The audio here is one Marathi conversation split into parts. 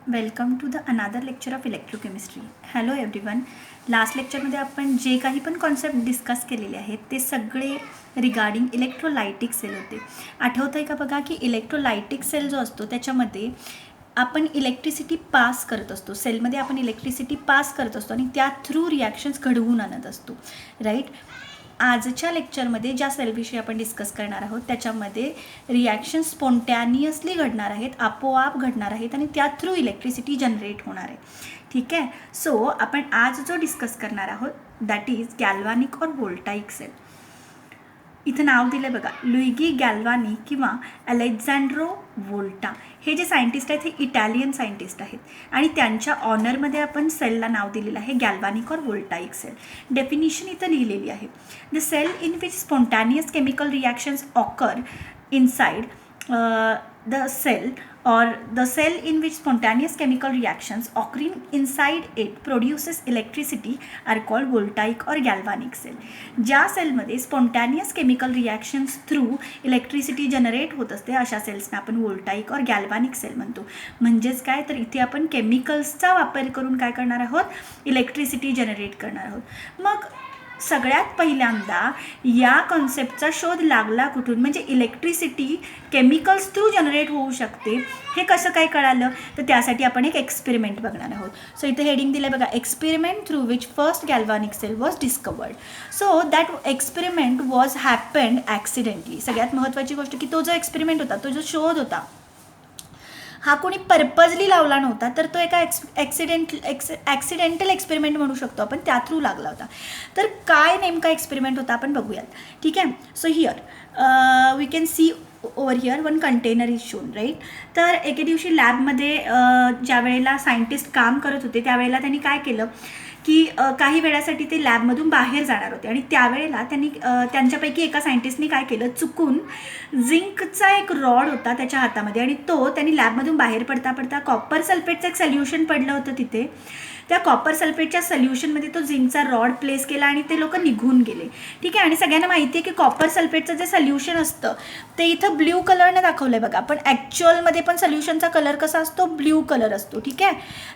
Welcome to the another lecture of electrochemistry. Hello everyone. Last लेक्चरमध्ये आपण जे काही पण कॉन्सेप्ट डिस्कस केलेले आहेत ते सगळे रिगार्डिंग इलेक्ट्रोलायटिक सेल होते. आठवतं आहे का बघा की इलेक्ट्रोलायटिक सेल जो असतो त्याच्यामध्ये आपण इलेक्ट्रिसिटी पास करत असतो. सेलमध्ये आपण इलेक्ट्रिसिटी पास करत असतो आणि त्या थ्रू रिॲक्शन्स घडवून आणत असतो, राईट. आजच्या लेक्चरमध्ये ज्या सेलविषयी आपण डिस्कस करणार आहोत त्याच्यामध्ये रिॲक्शन स्पॉन्टॅनियसली घडणार आहेत, आपोआप घडणार आहेत आणि त्या थ्रू इलेक्ट्रिसिटी जनरेट होणार आहे. ठीक आहे. सो आपण आज जो डिस्कस करणार आहोत दॅट इज गॅल्व्हॅनिक और व्होल्टाईक सेल. इथं नाव दिलं बघा, लुइगी गॅल्व्हानी किंवा अलेक्झांड्रो व्होल्टा. हे जे सायंटिस्ट आहेत हे इटालियन सायंटिस्ट आहेत आणि त्यांच्या ऑनरमध्ये आपण सेलला नाव दिलेलं आहे गॅल्व्हॅनिक और व्होल्टाईक सेल. डेफिनिशन इथं लिहिलेली आहे. The cell in which spontaneous chemical reactions occur inside the cell or the cell in which spontaneous chemical reactions occurring inside it produces electricity are called voltaic or galvanic cell. ज्या सेलमध्ये spontaneous chemical reactions through electricity generate होत असते अशा सेल्सना आपण व्होल्टाईक और गॅल्व्हॅनिक सेल म्हणतो. म्हणजेच काय तर इथे आपण केमिकल्सचा वापर करून काय करणार आहोत, इलेक्ट्रिसिटी जनरेट करणार आहोत. मग सगळ्यात पहिल्यांदा या कॉन्सेप्टचा शोध लागला कुठून, म्हणजे इलेक्ट्रिसिटी केमिकल्स थ्रू जनरेट होऊ शकते हे कसं काय कळालं, तर त्यासाठी आपण एक एक्सपेरिमेंट बघणार आहोत. सो इथे हेडिंग दिलं बघा, experiment through which first galvanic cell was discovered. So that experiment was happened accidentally. सगळ्यात महत्त्वाची गोष्ट की तो जो एक्सपेरिमेंट होता, तो जो शोध होता हा कोणी पर्पजली लावला नव्हता, तर तो एका ॲक्सिडेंटल एक्सपेरिमेंट म्हणू शकतो आपण, त्या थ्रू लागला होता. तर काय नेमका एक्सपेरिमेंट होता आपण बघूयात. ठीक आहे. So here we can see over here one container is shown, right. तर एके दिवशी लॅबमध्ये ज्या वेळेला सायंटिस्ट काम करत होते त्यावेळेला त्यांनी काय केलं की काही वेळासाठी ते लॅबमधून बाहेर जाणार होते आणि त्यावेळेला त्यांच्यापैकी एका सायंटिस्टनी काय केलं, चुकून झिंकचा एक रॉड होता त्याच्या हातामध्ये आणि तो त्यांनी लॅबमधून बाहेर पडता पडता कॉपर सल्फेटचं एक सोल्युशन पडलं होतं तिथे. त्या कॉपर सल्फेटच्या सोल्युशनमध्ये तो झिंकचा रॉड प्लेस केला आणि ते लोक निघून गेले. ठीक आहे. आणि सगळ्यांना माहिती आहे की कॉपर सल्फेटचं जे सोल्युशन असतं ते इथं ब्ल्यू कलरनं दाखवलं आहे बघा, पण ॲक्च्युअलमध्ये पण सोल्युशनचा कलर कसा असतो, ब्ल्यू कलर असतो. ठीक आहे.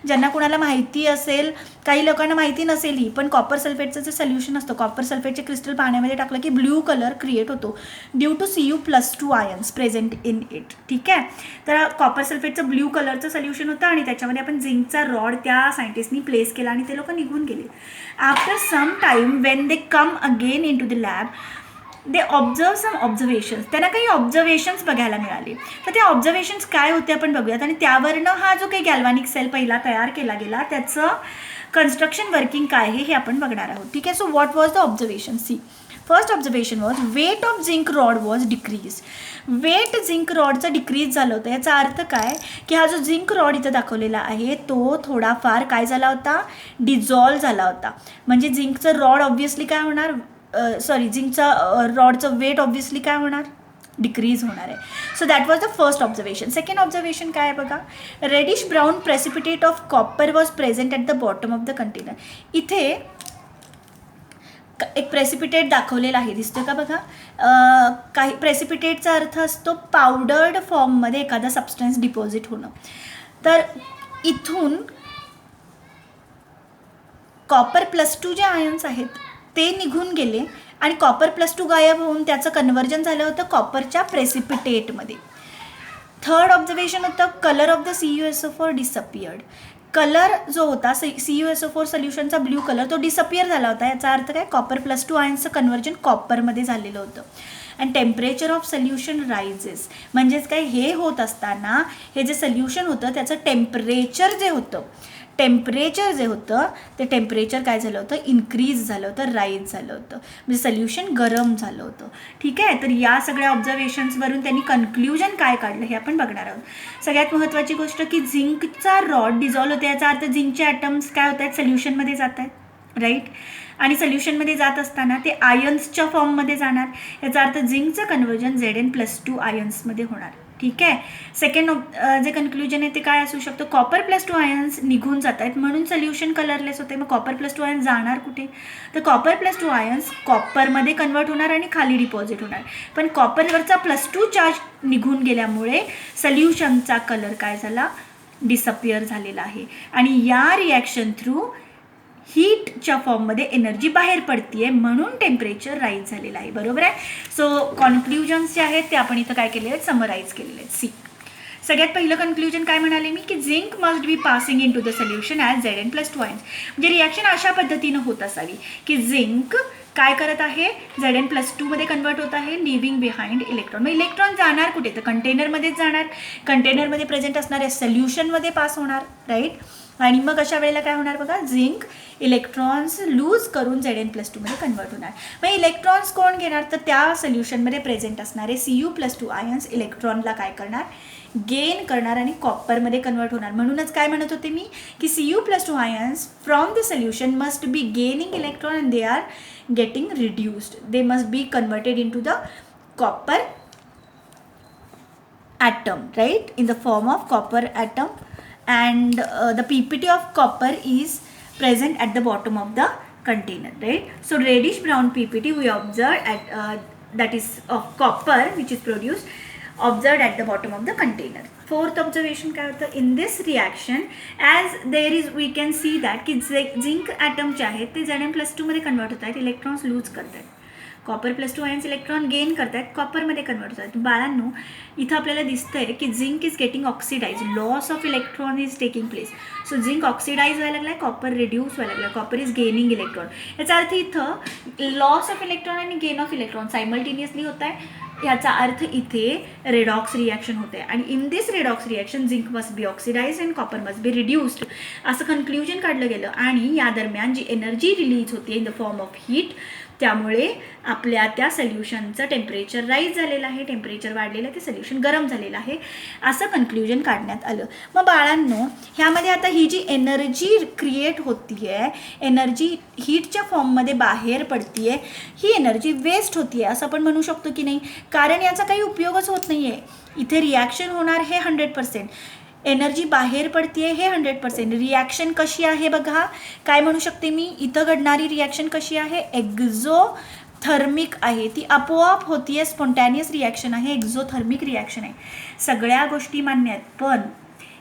ज्यांना कोणाला माहिती असेल, काही लोकांना माहिती नसेलही, पण कॉपर सल्फेटचं जे सोल्युशन असतं, कॉपर सल्फेटचे क्रिस्टल पाण्यामध्ये टाकलं की ब्ल्यू कलर क्रिएट होतो due to Cu+2 ions present in it. ठीक आहे. तर कॉपर सल्फेटचं ब्ल्यू कलरचं सोल्युशन होतं आणि त्याच्यामध्ये आपण झिंकचा रॉड त्या सायंटिस्टनी प्लेस केला आणि ते लोक निघून गेले. After some time when they come again in to the lab they observe some observations. त्यांना काही ऑब्झर्वेशन्स बघायला मिळाले. तर ते ऑब्झर्वेशन्स काय होते आपण बघूयात आणि त्यावरनं हा जो काही गॅल्व्हॅनिक सेल पहिला तयार केला गेला त्याचं कन्स्ट्रक्शन वर्किंग काय हे आपण बघणार आहोत. ठीक आहे. So what was the observation. See, first observation was weight of zinc rod was decrease. Weight zinc रॉडचं डिक्रीज झालं होतं. याचा अर्थ काय की हा जो झिंक रॉड इथं दाखवलेला आहे तो थोडाफार काय झाला होता, डिझॉल्व झाला होता. म्हणजे झिंकचं रॉड ऑब्व्हियसली काय होणार, झिंकचा रॉडचं वेट ऑब्व्हियसली काय होणार, डिक्रीज होणार आहे. So that was the first observation. Second observation काय आहे बघा, reddish brown precipitate of copper was present at the bottom of the container. इथे एक प्रेसिपिटेट दाखवलेला आहे, दिसतो का बघा. काही प्रेसिपिटेटचा अर्थ असतो पावडर्ड फॉर्ममध्ये एखादा सबस्टन्स डिपॉझिट होणं. तर इथून Cu+2 जे आयन्स आहेत ते निघून गेले आणि Cu+2 गायब होऊन त्याचं कन्व्हर्जन झालं होतं कॉपरच्या प्रेसिपिटेटमध्ये. थर्ड ऑब्झर्वेशन होतं colour of the CuSO4 disappeared. Colour जो होता CuSO4 सोल्युशनचा ब्ल्यू कलर तो डिसअपियर झाला होता. याचा अर्थ काय, Cu+2 आयन्सचं कन्व्हर्जन कॉपरमध्ये झालेलं होतं. And temperature of solution rises. म्हणजेच काय, हे होत असताना हे जे सोल्युशन होतं त्याचं टेम्परेचर जे होतं ते टेम्परेचर काय झालं होतं, इन्क्रीज झालं होतं, राईज झालं होतं, म्हणजे सोल्युशन गरम झालं होतं. ठीक आहे. तर या सगळ्या ऑब्झर्वेशन्सवरून त्यांनी कन्क्ल्युजन काय काढलं हे आपण बघणार आहोत. सगळ्यात महत्त्वाची गोष्ट की झिंकचा रॉड डिझॉल्व होतो. याचा अर्थ झिंकचे ॲटम्स काय होत आहेत, सोल्युशनमध्ये जात आहेत, राईट. आणि सोल्युशनमध्ये जात असताना ते आयन्सच्या फॉर्ममध्ये जाणार. याचा अर्थ झिंकचं कन्व्हर्जन Zn+2 आयन्समध्ये होणार. ठीक आहे. सेकंड जे कन्क्ल्युजन आहे ते काय असू शकतं, Cu+2 आयन्स निघून जात आहेत म्हणून सोल्युशन कलरलेस होते. मग Cu+2 आयन्स जाणार कुठे, तर Cu+2 आयन्स कॉपरमध्ये कन्वर्ट होणार आणि खाली डिपॉझिट होणार. पण कॉपरवरचा +2 चार्ज निघून गेल्यामुळे सोल्युशनचा कलर काय झाला, डिसअपिअर झालेला आहे आणि या रिॲक्शन थ्रू हीटच्या फॉर्ममध्ये एनर्जी बाहेर पडतीये म्हणून टेम्परेचर राईज झालेलं आहे. बरोबर आहे. सो कॉन्क्ल्युजन्स जे आहेत ते आपण इथं काय केलेले आहेत, समराईज केलेले आहेत. सी सगळ्यात पहिलं कन्क्ल्युजन काय म्हणाले मी, की zinc must be passing in to the solution as Zn+2 ions. म्हणजे रिॲक्शन अशा पद्धतीनं होत असावी की झिंक काय करत आहे, Zn+2 मध्ये कन्वर्ट होत आहे, लिव्हिंग बिहाइंड इलेक्ट्रॉन. मग इलेक्ट्रॉन जाणार कुठे, तर कंटेनरमध्येच जाणार, कंटेनरमध्ये प्रेझेंट असणाऱ्या सोल्युशनमध्ये पास होणार. राईट. आणि मग अशा वेळेला काय होणार बघा, झिंक इलेक्ट्रॉन्स लूज करून Zn+2 मध्ये कन्वर्ट होणार. मग इलेक्ट्रॉन्स कोण घेणार, तर त्या सोल्युशनमध्ये प्रेझेंट असणारे Cu+2 आयन्स इलेक्ट्रॉनला काय करणार, गेन करणार आणि कॉपरमध्ये कन्वर्ट होणार. म्हणूनच काय म्हणत होते मी की Cu+2 ions from the solution must be gaining electron and they are getting reduced. They must be converted in to the copper atom, right, in the form of copper atom, and the ppt of copper is present at the bottom of the container, right. So reddish brown ppt we observed at that is of copper which is produced observed at the bottom of the container. Fourth observation काय होतं, in this reaction as there is we can see that की झिंक ॲटम जे आहेत ते Zn+2 मध्ये कन्वर्ट होत आहेत, इलेक्ट्रॉन्स लूज करत आहेत, Copper+2 आयन्स इलेक्ट्रॉन गेन करतात, कॉपरमध्ये कन्वर्ट होतात. बाळांनो इथं आपल्याला दिसतंय की zinc is getting oxidise, loss of electron is taking place. So zinc oxidise व्हायला लागला आहे, कॉपर रिड्यूस व्हायला लागला, कॉपर इज गेनिंग इलेक्ट्रॉन. याचा अर्थ इथं लॉस ऑफ इलेक्ट्रॉन आणि गेन ऑफ इलेक्ट्रॉन सायमल्टेनियसली होत आहे. याचा अर्थ इथे रेडॉक्स रिॲक्शन होते आणि in this redox reaction zinc must B oxidise and copper must be reduced असं कन्क्ल्युजन काढलं गेलं. आणि या दरम्यान जी एनर्जी रिलीज होते in the form of heat, त्यामुळे आपल्या त्या सोल्युशनचं टेम्परेचर राईज झालेलं आहे, टेम्परेचर वाढलेलं आहे, ते सोल्युशन गरम झालेलं आहे असं कन्क्ल्युजन काढण्यात आलं. मग बाळांनो ह्यामध्ये आता ही जी एनर्जी क्रिएट होती आहे, एनर्जी हीटच्या फॉर्ममध्ये बाहेर पडती आहे, ही एनर्जी वेस्ट होती आहे असं आपण म्हणू शकतो की नाही, कारण याचा काही उपयोगच होत नाही आहे. इथे रिॲक्शन होणार हे 100%, एनर्जी बाहेर पडते हे 100%. रिॲक्शन कशी आहे बघा, काय म्हणू शकते मी, इथं घडणारी रिॲक्शन कशी आहे, एक्झोथर्मिक आहे, ती आपोआप होतीये, स्पॉन्टॅनियस रिॲक्शन आहे, एक्झोथर्मिक रिॲक्शन आहे. सगळ्या गोष्टी मान्य आहेत, पण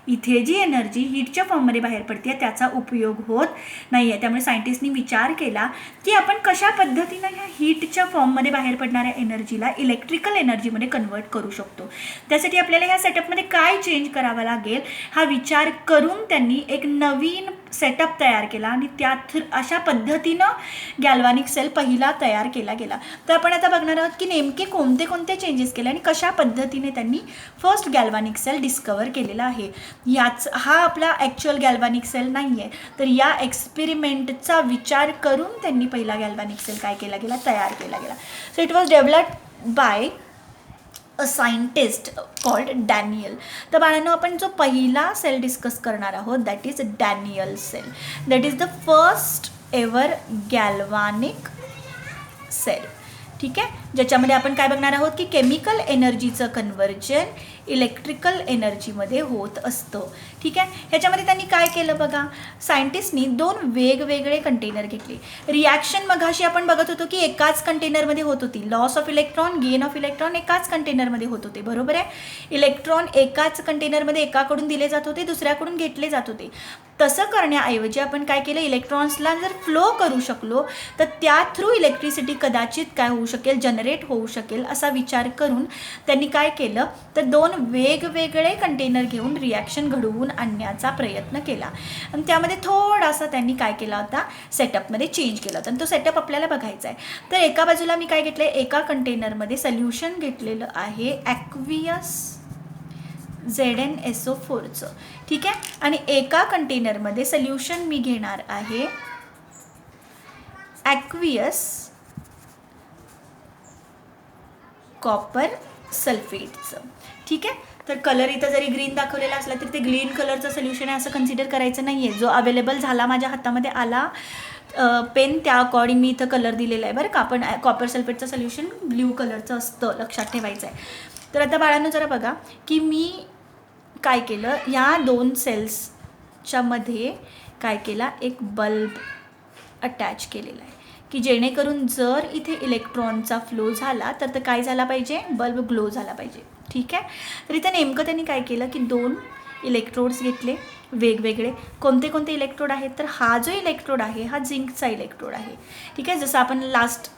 इथे जी एनर्जी हीटच्या फॉर्ममध्ये बाहेर पडते त्याचा उपयोग होत नाही आहे. त्यामुळे सायंटिस्टनी विचार केला की आपण कशा पद्धतीनं ह्या हीटच्या फॉर्ममध्ये बाहेर पडणाऱ्या एनर्जीला इलेक्ट्रिकल एनर्जीमध्ये कन्वर्ट करू शकतो. त्यासाठी आपल्याला ह्या सेटअपमध्ये काय चेंज करावा लागेल हा विचार करून त्यांनी एक नवीन सेटअप तयार केला आणि त्यात अशा पद्धतीनं गॅल्व्हॅनिक सेल पहिला तयार केला गेला. तर आपण आता बघणार आहोत की नेमके कोणते कोणते चेंजेस केले आणि कशा पद्धतीने त्यांनी फर्स्ट गॅल्व्हॅनिक सेल डिस्कवर केलेला आहे. हा आपला ॲक्च्युअल गॅल्व्हॅनिक सेल नाही आहे, तर या एक्सपेरिमेंटचा विचार करून त्यांनी पहिला गॅल्व्हॅनिक सेल काय केला गेला, तयार केला गेला. So it was developed by a scientist called Daniel. तर बाळांनो आपण जो पहिला सेल डिस्कस करणार आहोत that is Daniel cell. That is the first ever galvanic cell. ठीक आहे, ज्याच्यामध्ये आपण काय बघणार आहोत की केमिकल एनर्जीचं कन्व्हर्जन इलेक्ट्रिकल एनर्जीमध्ये होत असतं. ठीक आहे, ह्याच्यामध्ये त्यांनी काय केलं बघा, सायंटिस्टनी दोन वेगवेगळे कंटेनर घेतले. रिॲक्शन मगाशी आपण बघत होतो की एकाच कंटेनरमध्ये होत होती, loss of electron gain of electron एकाच कंटेनरमध्ये होत होते. बरोबर आहे, इलेक्ट्रॉन एकाच कंटेनरमध्ये एकाकडून दिले जात होते, दुसऱ्याकडून घेतले जात होते. तसं करण्याऐवजी आपण काय केलं, इलेक्ट्रॉन्सला जर फ्लो करू शकलो तर त्या थ्रू इलेक्ट्रिसिटी कदाचित काय होऊ शकेल, जनरेट होऊ शकेल असा विचार करून त्यांनी काय केलं तर दोन वेगवेगळे कंटेनर घेऊन रिॲक्शन घडवून आणण्याचा प्रयत्न केला. आणि त्यामध्ये थोडासा त्यांनी काय केला होता, सेटअपमध्ये चेंज केला होता आणि तो सेटअप आपल्याला बघायचा आहे. तर एका बाजूला मी काय घेतलं, एका कंटेनरमध्ये सोल्युशन घेतलेलं आहे ॲक्वियस ZnSO4चं. ठीक आहे, आणि एका कंटेनरमध्ये सोल्युशन मी घेणार आहे ॲक्वियस कॉपर सल्फेटचं. ठीक आहे, तर कलर इथं जरी ग्रीन दाखवलेला असला तरी ते ग्रीन कलरचं सोल्युशन आहे असं कन्सिडर करायचं नाही आहे. जो अवेलेबल झाला माझ्या हातामध्ये आला पेन त्या अकॉर्डिंग मी इथं कलर दिलेला आहे बरं का. आपण कॉपर सल्फेटचं सोल्युशन ब्ल्यू कलरचं असतं, लक्षात ठेवायचं आहे. तर आता बाळांनो जरा बघा की मी काय केलं, या दोन सेल्सच्या मध्ये काय केला, एक बल्ब अटॅच केलेला आहे की जेणेकरून जर इथे इलेक्ट्रॉनचा फ्लो झाला तर ते काय झाला पाहिजे, बल्ब ग्लो झाला पाहिजे. ठीक आहे, तर इथं नेमकं त्यांनी काय केलं की दोन इलेक्ट्रोड्स घेतले वेगवेगळे. कोणते कोणते इलेक्ट्रोड आहेत, तर हा जो इलेक्ट्रोड आहे हा झिंकचा इलेक्ट्रोड आहे. ठीक आहे, जसं आपण लास्ट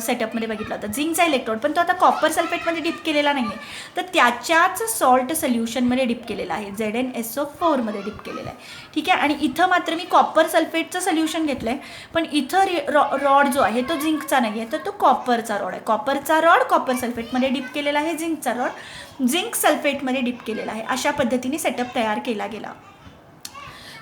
सेटअपमध्ये बघितलं होतं झिंकचा इलेक्ट्रोड, पण तो आता कॉपर सल्फेटमध्ये डिप केलेला नाही आहे, तर त्याच्याच सॉल्ट सोल्युशनमध्ये डिप केलेला आहे, ZnSO4 मध्ये डिप केलेला आहे. ठीक आहे, आणि इथं मात्र मी कॉपर सल्फेटचं सोल्युशन घेतलं आहे, पण इथं रॉड जो आहे तो झिंकचा नाही आहे, तर तो कॉपरचा रॉड आहे. कॉपरचा रॉड कॉपर सल्फेटमध्ये डिप केलेला आहे, झिंकचा रॉड झिंक सल्फेटमध्ये डिप केलेला आहे. अशा पद्धतीने सेटअप तयार केला गेला.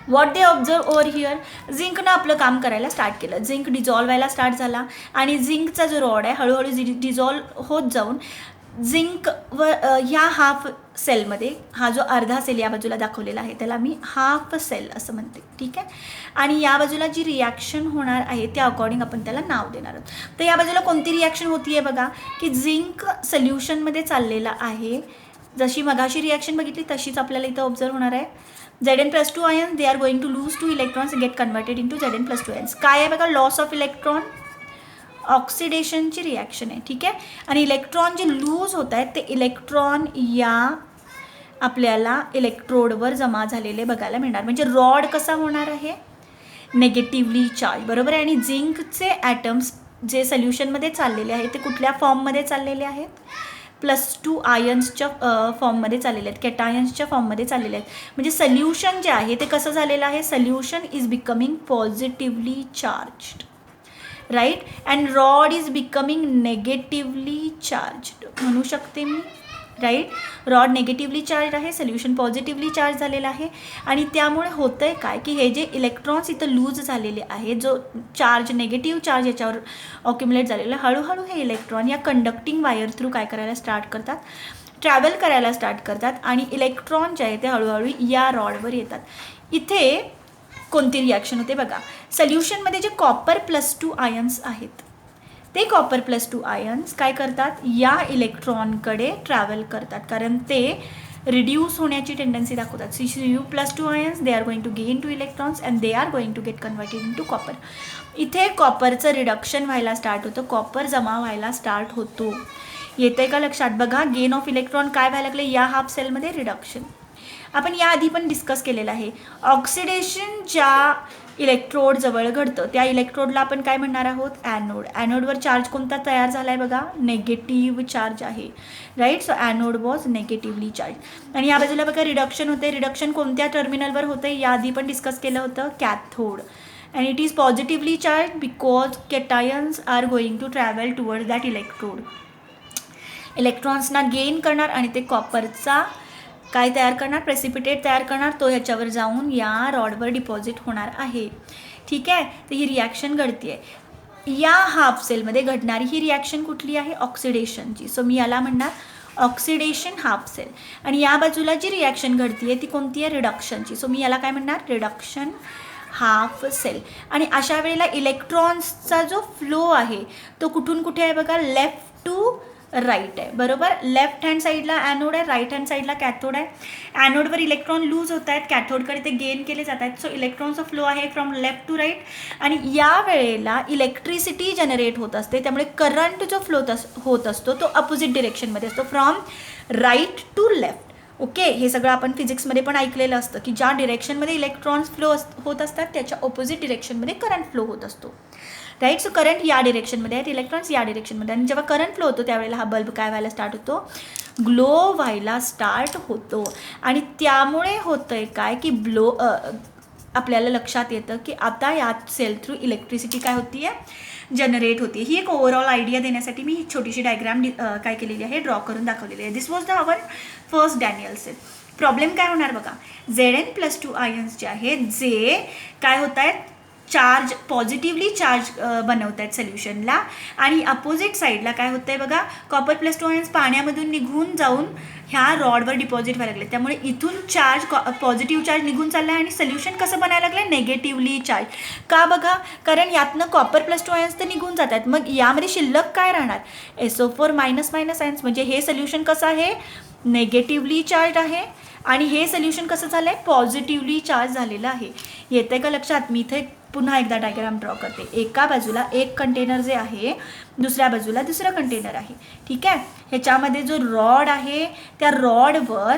What they observe over here, झिंकनं आपलं काम करायला स्टार्ट केलं. झिंक डिझॉल्व व्हायला स्टार्ट झाला आणि झिंकचा जो रॉड आहे हळूहळू डिझॉल्व होत जाऊन झिंक ह्या हाफ सेलमध्ये, हा जो अर्धा सेल या बाजूला दाखवलेला आहे त्याला मी हाफ सेल असं म्हणते. ठीक आहे, आणि या बाजूला जी रिॲक्शन होणार आहे त्या अकॉर्डिंग आपण त्याला नाव देणार आहोत. तर या बाजूला कोणती रिॲक्शन होती आहे बघा, की झिंक सोल्युशनमध्ये चाललेला आहे. जशी मगाशी रिॲक्शन बघितली तशीच आपल्याला इथं ऑब्झर्व होणार आहे. Zn+2 ions, they are going to lose 2 electrons and get converted into Zn+2 ions. काय आहे बघा, लॉस ऑफ इलेक्ट्रॉन, ऑक्सिडेशनची रिॲक्शन आहे. ठीक आहे, आणि इलेक्ट्रॉन जे लूज होत आहेत ते इलेक्ट्रॉन या आपल्याला इलेक्ट्रोडवर जमा झालेले बघायला मिळणार. म्हणजे रॉड कसा होणार आहे, नेगेटिव्हली चार्ज, बरोबर आहे. आणि झिंकचे ॲटम्स जे सोल्युशनमध्ये चाललेले आहेत ते कुठल्या फॉर्ममध्ये चाललेले आहेत, +2 आयन्सच्या फॉर्ममध्ये चाललेले आहेत, कॅटायन्सच्या फॉर्ममध्ये चाललेले आहेत. म्हणजे सोल्युशन जे आहे ते कसं झालेलं आहे, solution is becoming positively charged, right, and rod is becoming negatively charged म्हणू शकते मी, राईट. रॉड नेगेटिव्हली चार्ज आहे, सोल्युशन पॉझिटिव्हली चार्ज झालेला आहे. आणि त्यामुळे होतं आहे काय, की हे जे इलेक्ट्रॉन्स इथं लूज झालेले आहे, जो चार्ज नेगेटिव्ह चार्ज याच्यावर ऑक्युमुलेट झालेला, हळूहळू हे इलेक्ट्रॉन या कंडक्टिंग वायर थ्रू काय करायला स्टार्ट करतात, ट्रॅव्हल करायला स्टार्ट करतात आणि इलेक्ट्रॉन जे आहे ते हळूहळू या रॉडवर येतात. इथे कोणती रिॲक्शन होते बघा, सोल्युशनमध्ये जे कॉपर +2 आयन्स आहेत ते कॉपर +2 आयन्स काय करतात, या इलेक्ट्रॉनकडे ट्रॅव्हल करतात, कारण ते रिड्यूस होण्याची टेंडन्सी दाखवतात. Cu+2 ions, they are going to gain 2 electrons and they are going to get converted in to copper. इथे कॉपरचं रिडक्शन व्हायला स्टार्ट होतं, कॉपर जमा व्हायला स्टार्ट होतो. येते का लक्षात, बघा गेन ऑफ इलेक्ट्रॉन काय व्हायला लागले, या हाफ सेलमध्ये रिडक्शन. आपण याआधी पण डिस्कस केलेलं आहे. ऑक्सिडेशन ज्या इलेक्ट्रोड जवळ घडतं त्या इलेक्ट्रोडला आपण काय म्हणणार आहोत, ॲनोड. ॲनोडवर चार्ज कोणता तयार झाला आहे बघा, नेगेटिव्ह चार्ज आहे, right. So anode was negatively charge. आणि या बाजूला बघा रिडक्शन होते. रिडक्शन कोणत्या टर्मिनलवर होते, याआधी पण डिस्कस केलं होतं, cathode. And it is positively charge because cations are going to travel toward that electrode. इलेक्ट्रॉन्सना गेन करणार आणि ते कॉपरचा काय तयार करणार, प्रेसिपिटेट तयार करणार, तो ह्याच्यावर जाऊन या रॉडवर डिपॉझिट होणार आहे. ठीक आहे, तर ही रिॲक्शन घडते आहे. या हाफ सेलमध्ये घडणारी ही रिॲक्शन कुठली आहे, ऑक्सिडेशनची. सो मी याला म्हणणार ऑक्सिडेशन हाफ सेल. आणि या बाजूला जी रिॲक्शन घडती आहे ती कोणती आहे, रिडक्शनची. सो मी याला काय म्हणणार, रिडक्शन हाफ सेल. आणि अशा वेळेला इलेक्ट्रॉन्सचा जो फ्लो आहे तो कुठून कुठे आहे बघा, लेफ्ट टू राईट आहे, बरोबर. लेफ्ट हँड साईडला ॲनोड आहे, राईट हँड साईडला कॅथोड आहे. ॲनोडवर इलेक्ट्रॉन लूज होत आहेत, कॅथोडकडे ते गेन केले जात आहेत. सो इलेक्ट्रॉनचा फ्लो आहे फ्रॉम लेफ्ट टू राईट. आणि या वेळेला इलेक्ट्रिसिटी जनरेट होत असते, त्यामुळे करंट जो फ्लो होत असतो तो अपोजिट डिरेक्शनमध्ये असतो, from right to left. Okay, हे सगळं आपण फिजिक्समध्ये पण ऐकलेलं असतं की ज्या डिरेक्शनमध्ये इलेक्ट्रॉन्स फ्लो होत असतात त्याच्या ऑपोजिट डिरेक्शनमध्ये करंट फ्लो होत असतो, राईट. सो करंट या डिरेक्शनमध्ये आहेत, इलेक्ट्रॉन्स या डिरेक्शनमध्ये. आणि जेव्हा करंट फ्लो होतो त्यावेळेला हा बल्ब काय व्हायला स्टार्ट होतो, ग्लो व्हायला स्टार्ट होतो. आणि त्यामुळे होतं आहे काय की आपल्याला लक्षात येतं की आता या सेल थ्रू इलेक्ट्रिसिटी काय होती आहे, जनरेट होती. ही एक ओव्हरऑल आयडिया देण्यासाठी मी ही छोटीशी डायग्राम काय केलेली आहे, ड्रॉ करून दाखवलेली आहे. This was the our first Daniell cell. Problem काय होणार बघा, Zn+2 आयन्स जे आहेत जे काय होत आहेत, चार्ज पॉझिटिव्हली चार्ज बनवत आहेत सोल्युशनला. आणि अपोजिट साईडला काय होतं आहे बघा, कॉपर +2 आयन्स पाण्यामधून निघून जाऊन ह्या रॉडवर डिपॉझिट व्हायला लागले. त्यामुळे इथून चार्ज पॉझिटिव्ह चार्ज निघून चालला आहे आणि सोल्युशन कसं बनायला लागलं, नेगेटिव्हली चार्ज. का बघा, कारण यातनं कॉपर +2 आयन्स तर निघून जात आहेत, मग यामध्ये शिल्लक काय राहणार, SO4- आयन्स. म्हणजे हे सोल्युशन कसं आहे, नेगेटिव्हली चार्ज आहे. आणि हे सोल्युशन कसं झालं आहे, पॉझिटिव्हली चार्ज झालेलं आहे. येतं का लक्षात, मी इथे पुन्हा एकदा डायग्राम ड्रॉ करते. एका बाजूला एक कंटेनर जे आहे, दुसऱ्या बाजूला दुसरं कंटेनर आहे. ठीक आहे, ह्याच्यामध्ये जो रॉड आहे त्या रॉडवर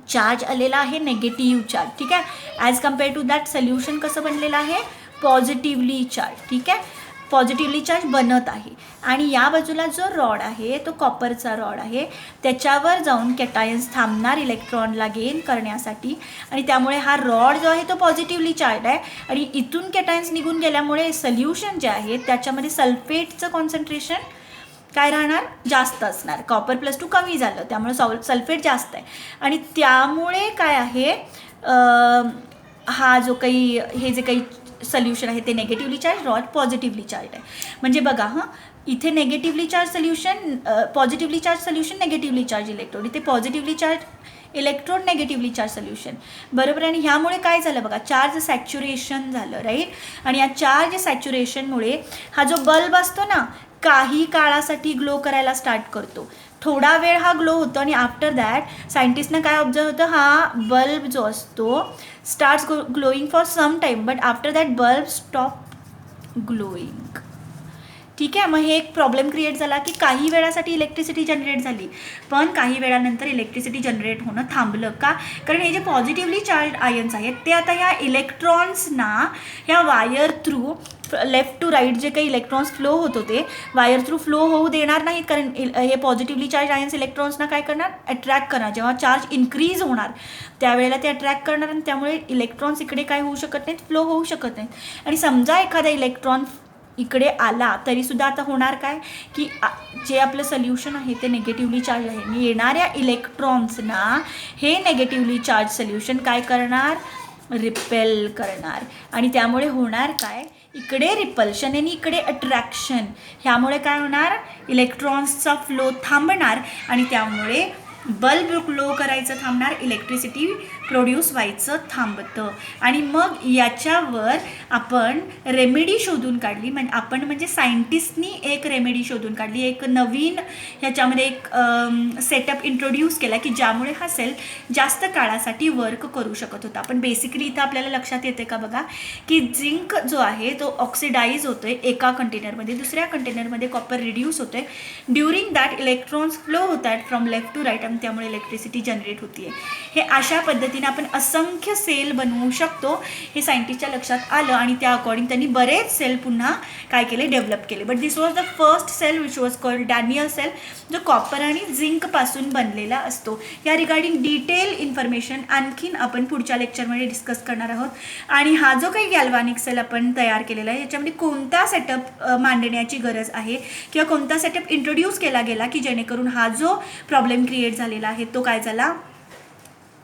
चार्ज आलेला आहे नेगेटिव्ह चार्ज, ठीक आहे. As compare to that solution कसं बनलेलं आहे, पॉझिटिव्हली चार्ज, ठीक आहे. पॉझिटिव्हली चार्ज बनत आहे. आणि या बाजूला जो रॉड आहे तो कॉपरचा रॉड आहे, त्याच्यावर जाऊन कॅटायन्स थांबणार इलेक्ट्रॉनला गेन करण्यासाठी, आणि त्यामुळे हा रॉड जो आहे तो पॉझिटिव्हली चार्ज आहे. आणि इथून कॅटायन्स निघून गेल्यामुळे सोल्युशन जे आहे त्याच्यामध्ये सल्फेटचं कॉन्सन्ट्रेशन काय राहणार, जास्त असणार. कॉपर +2 कमी झालं, त्यामुळे सल्फेट जास्त आहे. आणि त्यामुळे काय आहे, हा जो काही हे जे काही सोल्युशन आहे ते negatively charge, rod positively charge आहे. म्हणजे बघा इथे negatively charge solution, positively charge solution, negatively charge electrode, इथे positively charge electrode, negatively charge solution, बरोबर. आणि ह्यामुळे काय झालं बघा, चार्ज सॅच्युरेशन झालं, राईट. आणि या चार्ज सॅच्युरेशनमुळे हा जो बल्ब असतो ना, काही काळासाठी ग्लो करायला स्टार्ट करतो. थोडा वेळ हा ग्लो होतो आणि आफ्टर दॅट सायंटिस्टनं काय ऑब्झर्व होतं, हा बल्ब जो असतो starts glowing for some time, but after that bulb stop glowing, ठीक आहे. मग हे एक प्रॉब्लेम क्रिएट झाला की काही वेळासाठी इलेक्ट्रिसिटी जनरेट झाली, पण काही वेळानंतर इलेक्ट्रिसिटी जनरेट होणं थांबलं. का? कारण हे जे पॉझिटिव्हली चार्ज आयन्स आहेत ते आता ह्या इलेक्ट्रॉन्सना ह्या wire through left to right जे काही इलेक्ट्रॉन्स फ्लो होत होते वायर थ्रू फ्लो होऊ देणार नाहीत, कारण हे पॉझिटिव्हली चार्ज आयन्स इलेक्ट्रॉन्सना काय करणार, अट्रॅक्ट करणार. जेव्हा चार्ज इन्क्रीज होणार त्यावेळेला ते अट्रॅक्ट करणार, आणि त्यामुळे इलेक्ट्रॉन्स इकडे काय होऊ शकत नाहीत, फ्लो होऊ शकत नाहीत. आणि समजा एखादा इलेक्ट्रॉन इकडे आला तरीसुद्धा आता होणार काय की जे आपलं सोल्युशन आहे ते नेगेटिव्हली चार्ज आहे, आणि येणाऱ्या इलेक्ट्रॉन्सना हे नेगेटिव्हली चार्ज सोल्युशन काय करणार, रिपेल करणार. आणि त्यामुळे होणार काय, इकडे रिपल्शन आणि इकडे अट्रॅक्शन, ह्यामुळे काय होणार, इलेक्ट्रॉन्सचा फ्लो थांबणार आणि त्यामुळे बल्ब ग्लो करायचं थांबणार, इलेक्ट्रिसिटी प्रोड्यूस व्हायचं थांबतं. आणि मग याच्यावर आपण रेमेडी शोधून काढली, म्हणजे सायंटिस्टनी एक रेमेडी शोधून काढली, एक नवीन ह्याच्यामध्ये एक सेटअप इंट्रोड्यूस केला की ज्यामुळे हा सेल जास्त काळासाठी वर्क करू शकत होता. पण बेसिकली इथं आपल्याला लक्षात येते का बघा की झिंक जो आहे तो ऑक्सिडाईज होतोय एका कंटेनरमध्ये, दुसऱ्या कंटेनरमध्ये कॉपर रिड्यूस होतोय. ड्युरिंग दॅट इलेक्ट्रॉन्स फ्लो होत आहेत फ्रॉम लेफ्ट टू राईट, आणि त्यामुळे इलेक्ट्रिसिटी जनरेट होतीये. हे अशा पद्धतीने आपण असंख्य सेल बनवू शकतो हे सायंटिस्टच्या लक्षात आलं, आणि त्या अकॉर्डिंग त्यांनी बरेच सेल पुन्हा काय केले, डेव्हलप केले. But this was the first cell which was called Daniel cell, जो कॉपर आणि झिंकपासून बनलेला असतो. या रिगार्डिंग डिटेल इन्फॉर्मेशन आणखीन आपण पुढच्या लेक्चरमध्ये डिस्कस करणार आहोत. आणि हा जो काही गॅल्व्हॅनिक सेल आपण तयार केलेला आहे याच्यामध्ये कोणता सेटअप मांडण्याची गरज आहे किंवा कोणता सेटअप इंट्रोड्यूस केला गेला की जेणेकरून हा जो प्रॉब्लेम क्रिएट झालेला आहे तो काय झाला,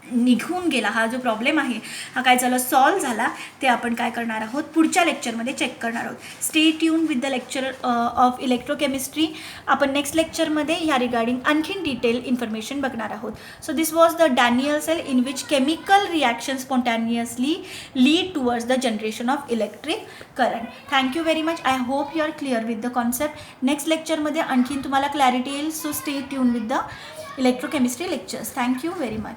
निघून गेला. हा जो प्रॉब्लेम आहे हा काय झाला, सॉल्व झाला. ते आपण काय करणार आहोत, पुढच्या लेक्चरमध्ये चेक करणार आहोत. Stay tune with the lecture of electrochemistry. आपण नेक्स्ट लेक्चरमध्ये ह्या रिगार्डिंग आणखीन डिटेल इन्फॉर्मेशन बघणार आहोत. So this was the Daniell cell in which chemical reaction spontaneously lead towards the generation of electric current. Thank you very much. I hope you are clear with the concept. Next लेक्चरमध्ये आणखीन तुम्हाला क्लॅरिटी येईल. So stay tune with the electrochemistry lectures. Thank you very much.